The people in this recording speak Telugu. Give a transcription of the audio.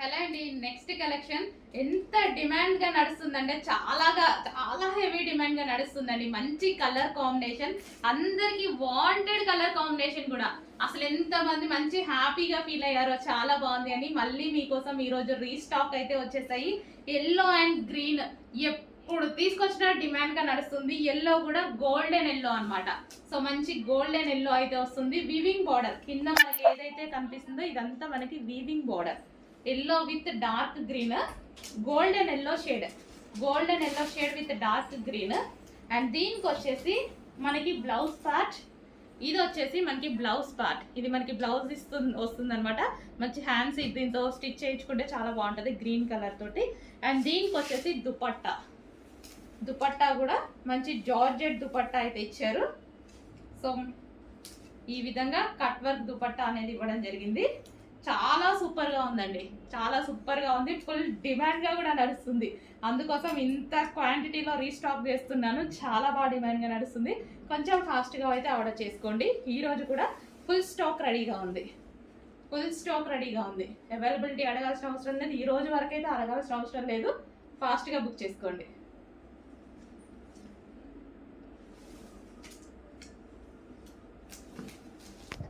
హలో అండి, నెక్స్ట్ కలెక్షన్ ఎంత డిమాండ్ గా నడుస్తుందంటే చాలా హెవీ డిమాండ్ గా నడుస్తుందండి. మంచి కలర్ కాంబినేషన్, అందరికి వాంటెడ్ కలర్ కాంబినేషన్ కూడా. అసలు ఎంత మంది మంచి హ్యాపీగా ఫీల్ అయ్యారో, చాలా బాగుంది అని మళ్ళీ మీకోసం ఈ రోజు రీస్టాక్ అయితే వచ్చేసాయి. ఎల్లో అండ్ గ్రీన్ ఇప్పుడు తీసుకొచ్చిన డిమాండ్ గా నడుస్తుంది. ఎల్లో కూడా గోల్డెన్ ఎల్లో అన్నమాట. సో మంచి గోల్డెన్ ఎల్లో అయితే వస్తుంది. వీవింగ్ బార్డర్ కింద మనకి ఏదైతే కనిపిస్తుందో ఇదంతా మనకి weaving border. Yellow with dark green, golden yellow shade with dark green. And దీనికి వచ్చేసి మనకి బ్లౌజ్ పార్ట్, ఇది వచ్చేసి మనకి బ్లౌజ్ పార్ట్. ఇది మనకి బ్లౌజ్ వస్తుంది అనమాట. మంచి హ్యాండ్స్ దీంతో స్టిచ్ చేయించుకుంటే చాలా బాగుంటుంది గ్రీన్ కలర్ తోటి. అండ్ దీనికి వచ్చేసి దుపట్టా కూడా మంచి జార్జెట్ దుపట్టా అయితే ఇచ్చారు. సో ఈ విధంగా కట్ వర్క్ దుపట్టా అనేది ఇవ్వడం జరిగింది. చాలా సూపర్గా ఉందండి, చాలా సూపర్గా ఉంది. ఫుల్ డిమాండ్గా కూడా నడుస్తుంది. అందుకోసం ఇంత క్వాంటిటీలో రీస్టాక్ చేస్తున్నాను. చాలా బాగా డిమాండ్గా నడుస్తుంది. కొంచెం ఫాస్ట్గా అయితే ఆర్డర్ చేసుకోండి. ఈరోజు కూడా ఫుల్ స్టాక్ రెడీగా ఉంది. అవైలబిలిటీ అడగాల్సిన అవసరం లేదు. ఈ రోజు వరకు అయితే అడగాల్సిన అవసరం లేదు. ఫాస్ట్గా బుక్ చేసుకోండి.